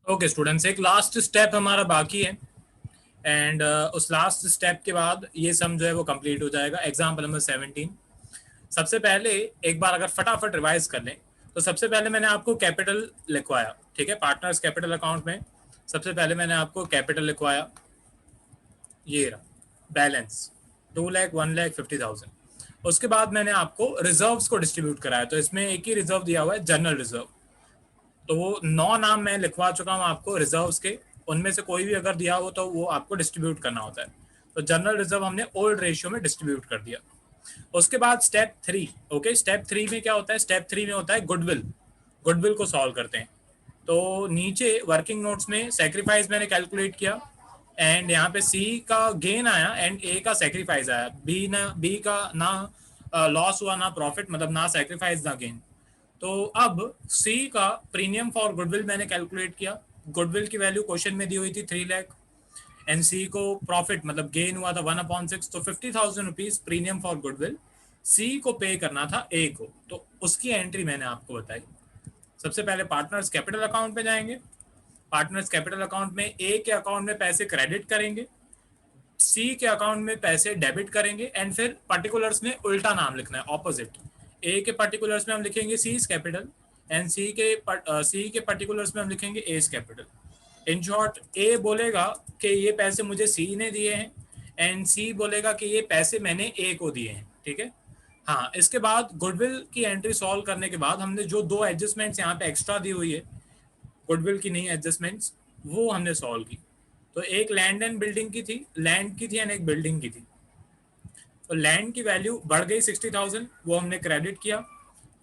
Okay students, एक last step हमारा बाकी है एंड उस लास्ट स्टेप के बाद ये सम जो है वो कंप्लीट हो जाएगा। Example number 17। सबसे पहले एक बार अगर फटाफट रिवाइज कर लें तो सबसे पहले मैंने आपको कैपिटल लिखवाया, ठीक है। पार्टनर्स कैपिटल अकाउंट में सबसे पहले मैंने आपको कैपिटल लिखवाया, ये रहा बैलेंस 2,01,50,000। उसके बाद मैंने आपको रिजर्व्स को डिस्ट्रीब्यूट कराया, तो इसमें एक ही रिजर्व दिया हुआ है, जनरल रिजर्व। तो वो 9 नाम मैं लिखवा चुका हूँ आपको रिजर्व्स के, उनमें से कोई भी अगर दिया हो तो वो आपको डिस्ट्रीब्यूट करना होता है। तो जनरल रिजर्व हमने ओल्ड रेशियो में डिस्ट्रीब्यूट कर दिया। उसके बाद स्टेप 3। ओके, स्टेप 3 में क्या होता है? स्टेप 3 में होता है गुडविल। गुडविल को सॉल्व करते हैं। तो नीचे वर्किंग नोट्स में सेक्रीफाइस मैंने कैलकुलेट किया एंड यहाँ पे सी का गेन आया एंड ए का सेक्रीफाइस आया। बी का ना लॉस हुआ ना प्रॉफिट, मतलब ना सेक्रीफाइस ना गेन। तो अब सी का प्रीमियम फॉर गुडविल मैंने कैलकुलेट किया। गुडविल की वैल्यू क्वेश्चन में दी हुई थी 3 लाख एंड सी को प्रॉफिट मतलब गेन हुआ था 1/6, तो 50,000 रुपीज प्रीमियम फॉर गुडविल सी को पे करना था ए को। तो उसकी एंट्री मैंने आपको बताई। सबसे पहले पार्टनर्स कैपिटल अकाउंट में जाएंगे। पार्टनर्स कैपिटल अकाउंट में ए के अकाउंट में पैसे क्रेडिट करेंगे, सी के अकाउंट में पैसे डेबिट करेंगे एंड फिर पर्टिकुलर्स में उल्टा नाम लिखना है, ऑपोजिट। ए के पर्टिकुलर्स में हम लिखेंगे सी इज कैपिटल एंड सी के पर्टिकुलर्स में हम लिखेंगे ए इज कैपिटल। इन शॉर्ट, ए बोलेगा कि ये पैसे मुझे सी ने दिए हैं एंड सी बोलेगा कि ये पैसे मैंने ए को दिए हैं, ठीक है। हाँ, इसके बाद गुडविल की एंट्री सॉल्व करने के बाद हमने जो दो एडजस्टमेंट्स यहाँ पे एक्स्ट्रा दी हुई है गुडविल की नई एडजस्टमेंट्स, वो हमने सॉल्व की। तो एक लैंड एंड बिल्डिंग की थी, लैंड की थी एंड एक बिल्डिंग की थी। तो लैंड की वैल्यू बढ़ गई 60,000, वो हमने क्रेडिट किया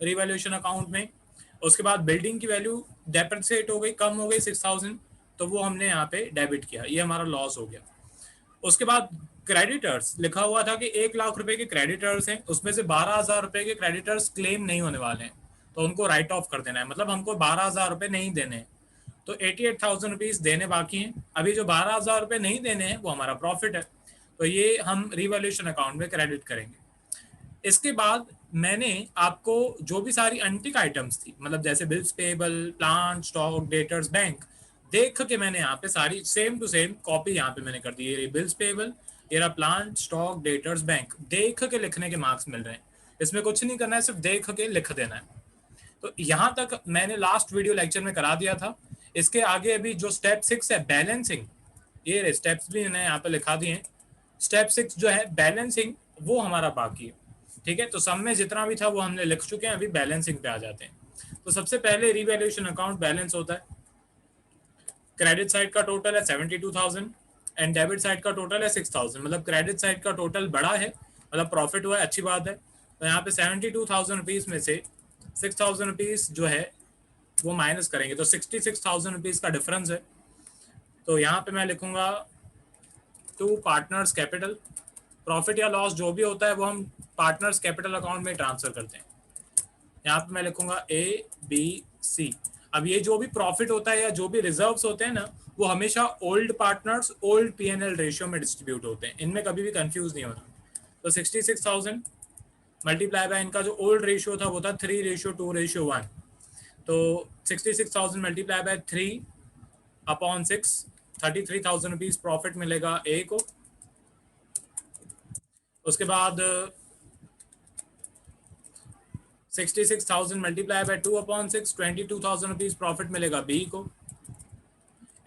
रिवैल्यूएशन अकाउंट में। उसके बाद बिल्डिंग की वैल्यू डेप्रिसिएट हो गई, कम हो गई 6,000, तो वो हमने यहाँ पे डेबिट किया, ये हमारा लॉस हो गया। उसके बाद क्रेडिटर्स लिखा हुआ था कि 1 लाख रुपए के क्रेडिटर्स हैं, उसमें से 12,000 रुपए के क्रेडिटर्स क्लेम नहीं होने वाले हैं, तो उनको राइट ऑफ कर देना है, मतलब हमको 12,000 रुपए नहीं देने हैं। तो 88,000 रुपीज देने बाकी हैं। अभी जो 12,000 रुपए नहीं देने हैं वो हमारा प्रॉफिट है, तो ये हम रिवैल्यूएशन अकाउंट में क्रेडिट करेंगे। इसके बाद मैंने आपको जो भी सारी अनटिक आइटम्स थी, मतलब जैसे bills payable, plant, stock, debtors, bank, देख के मैंने यहाँ पे सारी सेम टू सेम कॉपी यहाँ पे मैंने कर दी। ये बिल्स पेबल, ये रहा प्लांट, स्टॉक, डेटर्स, बैंक, देख के लिखने के मार्क्स मिल रहे हैं। इसमें कुछ नहीं करना है, सिर्फ देख के लिख देना है। तो यहाँ तक मैंने लास्ट वीडियो लेक्चर में करा दिया था। इसके आगे अभी जो स्टेप 6 है बैलेंसिंग, ये स्टेप्स भी मैंने यहाँ पे लिखा दिए हैं। स्टेप 6 जो है बैलेंसिंग, वो हमारा बाकी है, ठीक है। तो सम में जितना भी था वो हमने लिख चुके हैं, अभी बैलेंसिंग पे आ जाते हैं। तो सबसे पहले रिवैल्यूएशन अकाउंट बैलेंस होता है। क्रेडिट साइड का टोटल है 72,000 एंड डेबिट साइड का टोटल है 6,000, मतलब क्रेडिट साइड का टोटल बड़ा है, मतलब प्रॉफिट हुआ है, अच्छी बात है। तो यहाँ पे 72,000 रुपीज में से 6,000 रुपीज जो है वो माइनस करेंगे, तो 66,000 रुपीज का डिफरेंस है। तो यहाँ पे मैं लिखूंगा टू पार्टनर्स कैपिटल। प्रॉफिट या लॉस जो भी होता है वो हम पार्टनर्स कैपिटल अकाउंट में ट्रांसफर करते हैं। यहाँ पे मैं लिखूंगा ए बी सी। अब ये जो भी प्रॉफिट होता है या जो भी रिजर्व्स होते हैं ना, वो हमेशा old partners old PNL ratio में डिस्ट्रीब्यूट होते हैं, इनमें कभी भी कंफ्यूज नहीं होना। तो 66,000 मल्टीप्लाई बाय इनका जो ओल्ड रेशियो था वो था 3:2:1। तो 66,000 मल्टीप्लाई बाय 3/6, 33,000 रुपीज प्रॉफिट मिलेगा ए को। उसके बाद 66,000 मल्टीप्लाई बाय 2/6, 22,000 रुपीज प्रॉफिट मिलेगा बी को।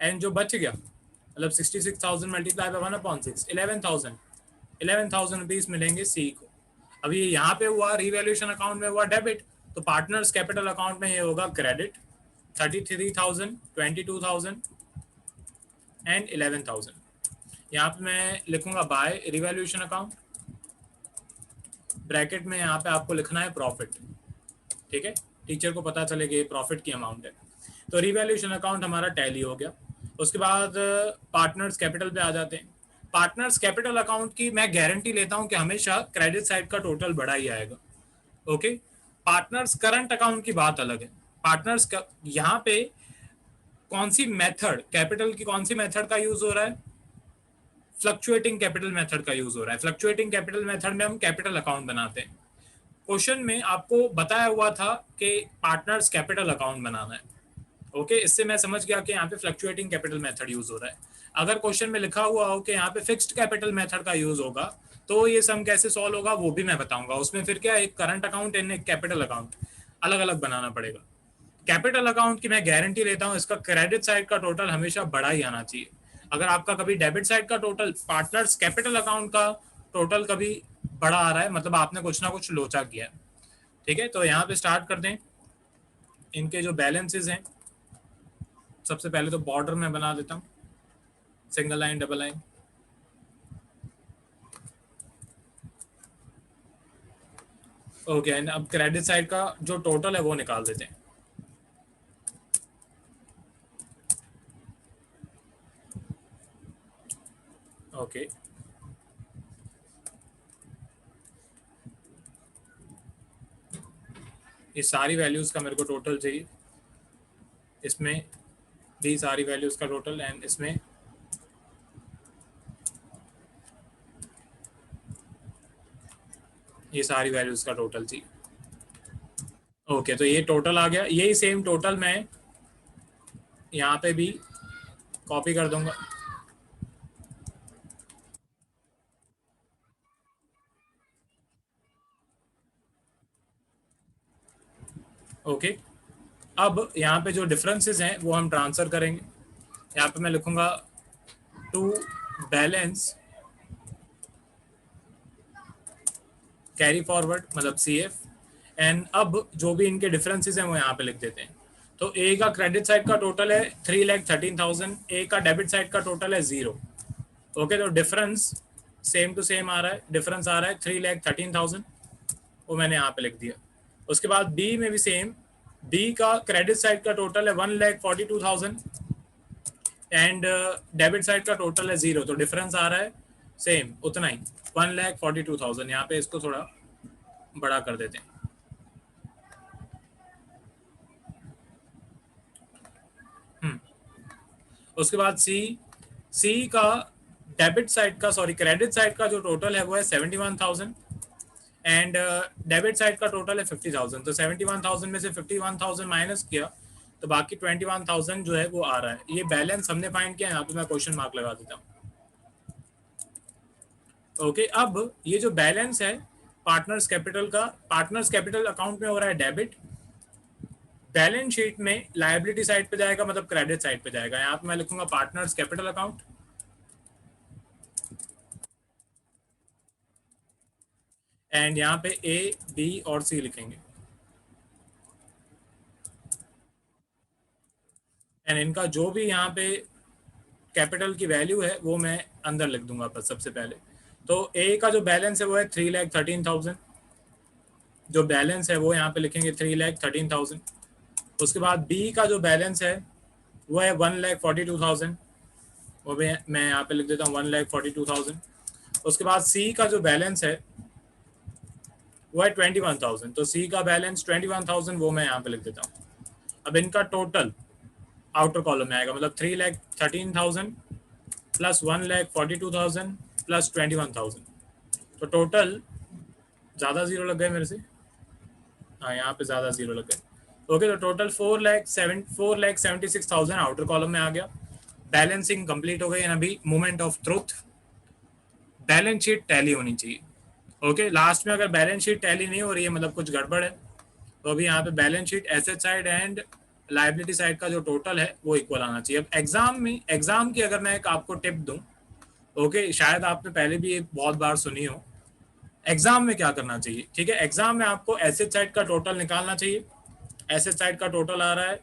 एंड जो बच गया, मतलब 66,000 मल्टीप्लाई बाय 1/6, 11,000 रुपीज मिलेंगे सी को। अभी यहाँ पे हुआ रिवैल्यूएशन अकाउंट में हुआ डेबिट, तो पार्टनर्स कैपिटल अकाउंट में ये होगा क्रेडिट 33,000, 22,000 एंड 11,000। यहाँ पे मैं लिखूंगा बाय रिवैल्यूएशन अकाउंट, ब्रैकेट में यहाँ पे आपको लिखना है प्रॉफिट, ठीक है। टीचर को पता चलेगा ये प्रॉफिट की अमाउंट है। तो रिवैल्यूएशन अकाउंट हमारा टैली हो गया। उसके बाद पार्टनर्स कैपिटल पे आ जाते हैं। पार्टनर्स कैपिटल अकाउंट की मैं गारंटी लेता हूं कि हमेशा क्रेडिट साइड का टोटल बड़ा ही आएगा, ओके। पार्टनर्स करंट अकाउंट की बात अलग है। पार्टनर्स का यहाँ पे कौन सी मेथड, कैपिटल की कौन सी मेथड का यूज हो रहा है? फ्लक्चुएटिंग कैपिटल मेथड का यूज हो रहा है। फ्लक्चुएटिंग कैपिटल मेथड में हम कैपिटल अकाउंट बनाते हैं। क्वेश्चन में आपको बताया हुआ था कि पार्टनर्स कैपिटल अकाउंट बनाना है, ओके, इससे मैं समझ गया कि यहाँ पे फ्लक्चुएटिंग कैपिटल मेथड यूज हो रहा है। अगर क्वेश्चन में लिखा हुआ हो कि यहाँ पे फिक्स्ड कैपिटल मेथड का यूज होगा तो ये सम कैसे सॉल्व होगा वो भी मैं बताऊंगा। उसमें फिर क्या, एक करंट अकाउंट एंड एक कैपिटल अकाउंट अलग अलग बनाना पड़ेगा। कैपिटल अकाउंट की मैं गारंटी लेता हूँ, इसका क्रेडिट साइड का टोटल हमेशा बड़ा ही आना चाहिए। अगर आपका कभी डेबिट साइड का टोटल, पार्टनर्स कैपिटल अकाउंट का टोटल कभी बड़ा आ रहा है, मतलब आपने कुछ ना कुछ लोचा किया है। ठीक है, तो यहाँ पे स्टार्ट कर दें। इनके जो बैलेंसेस हैं, सबसे पहले तो बॉर्डर में बना देता हूँ, single line double line. Okay, and अब क्रेडिट साइड का जो टोटल है वो निकाल देते हैं। ओके, ये सारी वैल्यूज का मेरे को टोटल चाहिए, इसमें भी सारी वैल्यूज का टोटल, एंड इसमें ये सारी वैल्यूज का टोटल चाहिए। ओके, तो ये टोटल आ गया। यही सेम टोटल मैं यहाँ पे भी कॉपी कर दूंगा। ओके, अब यहाँ पे जो डिफरेंसेस हैं वो हम ट्रांसफर करेंगे। यहाँ पे मैं लिखूंगा टू बैलेंस कैरी फॉरवर्ड, मतलब सी एफ। एंड अब जो भी इनके डिफरेंसेस हैं वो यहाँ पे लिख देते हैं। तो ए का क्रेडिट साइड का टोटल है 3,13,000, ए का डेबिट साइड का टोटल है 0। ओके, तो डिफरेंस सेम टू सेम आ रहा है, डिफरेंस आ रहा है 3,13,000, वो मैंने यहाँ पे लिख दिया। उसके बाद बी में भी सेम, बी का क्रेडिट साइड का टोटल है 1,42,000 एंड डेबिट साइड का टोटल है 0, तो डिफरेंस आ रहा है सेम उतना ही 1,42,000। यहाँ पे इसको थोड़ा बड़ा कर देते हैं। उसके बाद सी, सी का डेबिट साइड का, सॉरी क्रेडिट साइड का जो टोटल है वो है 71,000 एंड डेबिट साइड का टोटल है 50,000। तो 71,000 में से 51,000 माइनस किया तो बाकी 21,000 जो है वो आ रहा है। ये बैलेंस हमने फाइंड किया, यहाँ पे मैं क्वेश्चन मार्क लगा देता हूँ। ओके, अब ये जो बैलेंस है पार्टनर्स कैपिटल का, पार्टनर्स कैपिटल अकाउंट में हो रहा है डेबिट, बैलेंस शीट में लायबिलिटी साइड पे जाएगा, मतलब क्रेडिट साइड पे जाएगा। यहाँ पे मैं लिखूंगा पार्टनर्स कैपिटल अकाउंट एंड यहाँ पे ए बी और सी लिखेंगे एंड इनका जो भी यहाँ पे कैपिटल की वैल्यू है वो मैं अंदर लिख दूंगा बस सबसे पहले। तो ए का जो बैलेंस है वो है 3,13,000, जो बैलेंस है वो यहाँ पे लिखेंगे 3,13,000। उसके बाद बी का जो बैलेंस है वो है 1,42,000, वो भी मैं यहाँ पे लिख देता हूँ 1,42,000। उसके बाद सी का जो बैलेंस है वो है 21,000, तो सी का बैलेंस 21,000 वो मैं यहाँ पे लिख देता हूँ। अब इनका टोटल आउटर कॉलम में आएगा, मतलब 3,13,000 प्लस 1,42,000 प्लस 21,000, तो टोटल ज़्यादा जीरो लग गए मेरे से, हाँ यहाँ पे ज़्यादा जीरो लग गए। ओके, तो टोटल 4,76,000 आउटर कॉलम में आ गया। बैलेंसिंग कंप्लीट हो गई। अभी moment of truth, balance sheet tally होनी चाहिए। ओके, लास्ट में अगर बैलेंस शीट टैली नहीं हो रही है मतलब कुछ गड़बड़ है, तो अभी यहाँ पे balance sheet asset side and liability side का जो टोटल है वो इक्वल आना चाहिए। अब एग्जाम में, एग्जाम की अगर मैं एक आपको टिप दूं, ओके, शायद आपने पहले भी बहुत बार सुनी हो, एग्जाम में क्या करना चाहिए। ठीक है, एग्जाम में आपको एसेट साइड का टोटल निकालना चाहिए। एसेट साइड का टोटल आ रहा है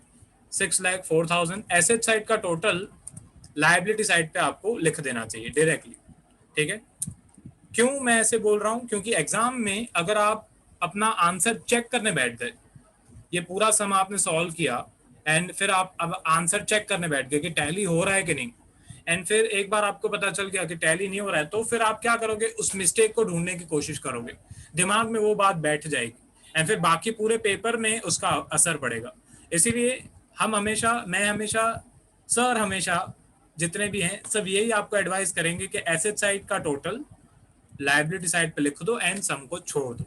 6,04,000, एसेट साइड का टोटल लाइबिलिटी साइड पे आपको लिख देना चाहिए डायरेक्टली। ठीक है, क्यों मैं ऐसे बोल रहा हूँ, क्योंकि एग्जाम में अगर आप अपना आंसर चेक करने बैठ गए, ये पूरा सम आपने सॉल्व किया एंड फिर आप अब आंसर चेक करने बैठ गए कि टैली हो रहा है कि नहीं, एंड फिर एक बार आपको पता चल गया कि टैली नहीं हो रहा है, तो फिर आप क्या करोगे, उस मिस्टेक को ढूंढने की कोशिश करोगे, दिमाग में वो बात बैठ जाएगी एंड फिर बाकी पूरे पेपर में उसका असर पड़ेगा। इसीलिए हम हमेशा, मैं हमेशा, सर हमेशा, जितने भी हैं सब यही आपको एडवाइस करेंगे कि एसेट साइड का टोटल लाइबिलिटी साइड पे लिख दो एंड सम को छोड़ दो।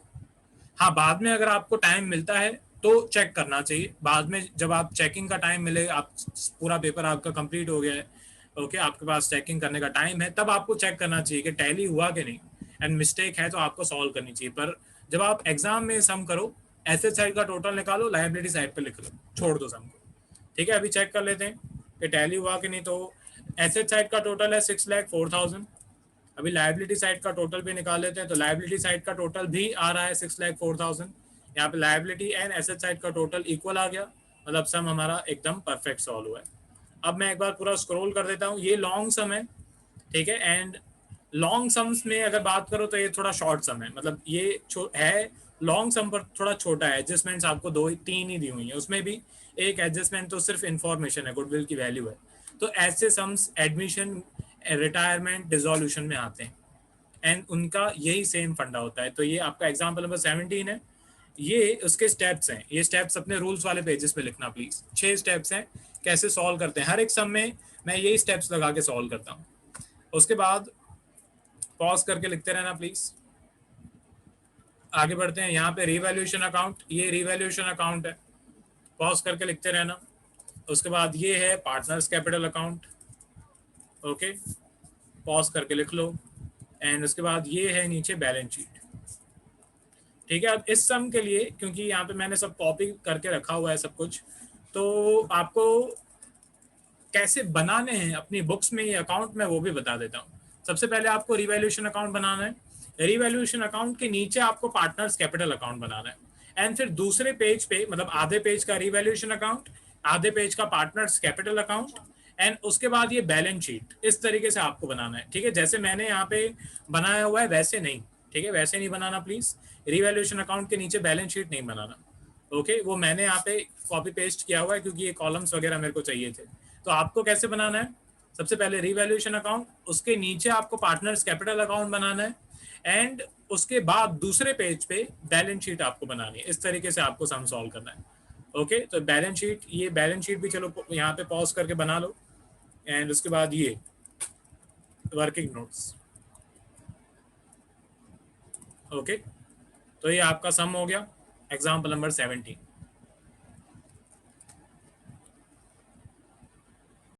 हाँ, बाद में अगर आपको टाइम मिलता है तो चेक करना चाहिए। बाद में जब आप चेकिंग का टाइम मिले, आप पूरा पेपर आपका कंप्लीट हो गया है, ओके, आपके पास चेकिंग करने का टाइम है, तब आपको चेक करना चाहिए कि टैली हुआ कि नहीं, एंड मिस्टेक है तो आपको सॉल्व करनी चाहिए। पर जब आप एग्जाम में सम करो, एसेट साइड का टोटल निकालो, लायबिलिटी साइड पे लिख लो, छोड़ दो सम को। ठीक है, अभी चेक कर लेते हैं कि टैली हुआ कि नहीं। तो एसेट साइड का टोटल है 6,04,000। अभी लायबिलिटी साइड का टोटल भी निकाल लेते हैं, तो लायबिलिटी साइड का टोटल भी आ रहा है 6,04,000। यहाँ पे लायबिलिटी एंड एसेट साइड का टोटल इक्वल आ गया, मतलब सम हमारा एकदम परफेक्ट सॉल्व हुआ है। अब मैं एक बार पूरा स्क्रॉल कर देता हूँ, ये लॉन्ग सम है, ठीक है। एंड लॉन्ग सम्स में अगर बात करो तो ये थोड़ा शॉर्ट सम है, मतलब ये है लॉन्ग सम पर थोड़ा छोटा है। एडजस्टमेंट्स आपको दो तीन ही दी हुई है, उसमें भी एक एडजस्टमेंट तो सिर्फ इंफॉर्मेशन है, गुडविल की वैल्यू है। तो ऐसे सम्स एडमिशन, रिटायरमेंट, डिसोल्यूशन में आते हैं, एंड उनका यही सेम फंडा होता है। तो ये आपका एग्जाम्पल नंबर 17 है। ये उसके स्टेप्स हैं, ये स्टेप्स अपने रूल्स वाले पेजेस पे लिखना प्लीज। 6 स्टेप्स हैं कैसे सॉल्व करते हैं, हर एक सम में मैं यही स्टेप्स लगा के सॉल्व करता हूँ। उसके बाद पॉज करके लिखते रहना प्लीज। आगे बढ़ते हैं, यहाँ पे रिवैल्यूएशन अकाउंट, ये रिवैल्यूएशन अकाउंट है, पॉज करके लिखते रहना। उसके बाद ये है partners capital account, okay, pause करके लिख लो। एंड उसके बाद ये है नीचे बैलेंस शीट। ठीक है, अब इस सम के लिए क्योंकि यहाँ पे मैंने सब कॉपी करके रखा हुआ है सब कुछ, तो आपको कैसे बनाने हैं अपनी बुक्स में ये अकाउंट, में वो भी बता देता हूँ। सबसे पहले आपको रिवैल्यूएशन अकाउंट बनाना है। रिवैल्यूएशन अकाउंट के नीचे आपको पार्टनर्स कैपिटल अकाउंट बनाना है, एंड फिर दूसरे पेज पे, मतलब आधे पेज का रिवैल्यूएशन अकाउंट, आधे पेज का पार्टनर्स कैपिटल अकाउंट, एंड उसके बाद ये बैलेंस शीट। इस तरीके से आपको बनाना है, ठीक है। जैसे मैंने यहाँ पे बनाया हुआ है वैसे नहीं, ठीक है, वैसे नहीं बनाना प्लीज। रिवैल्यूएशन अकाउंट के नीचे बैलेंस शीट नहीं बनाना, ओके। वो मैंने यहाँ पे कॉपी पेस्ट किया हुआ है क्योंकि ये कॉलम्स वगैरह मेरे को चाहिए थे। तो आपको कैसे बनाना है, सबसे पहले रिवैल्यूएशन अकाउंट, उसके नीचे आपको पार्टनर्स कैपिटल अकाउंट बनाना है, एंड उसके बाद दूसरे पेज पे बैलेंस शीट आपको बनानी है। इस तरीके से आपको सम सॉल्व करना है, ओके। तो बैलेंस शीट, ये बैलेंस शीट भी चलो यहाँ पे पॉज करके बना लो। एंड उसके बाद ये वर्किंग नोट्स, ओके। तो ये आपका सम हो गया, एग्जाम्पल नंबर 17।